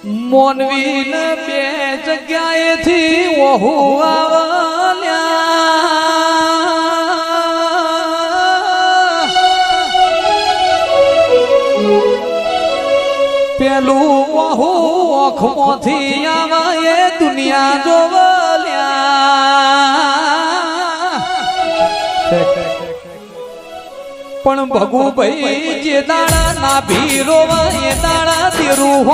મોનવી ને બે જગ્યાએથી ઓહુ આવલ્યા પેલું ઓહુ ઓખમાંથી આવા એ દુનિયા જોવલ્યા પણ ભગુભાઈ જે દાડા ના ભીરો એ દાડા તેરું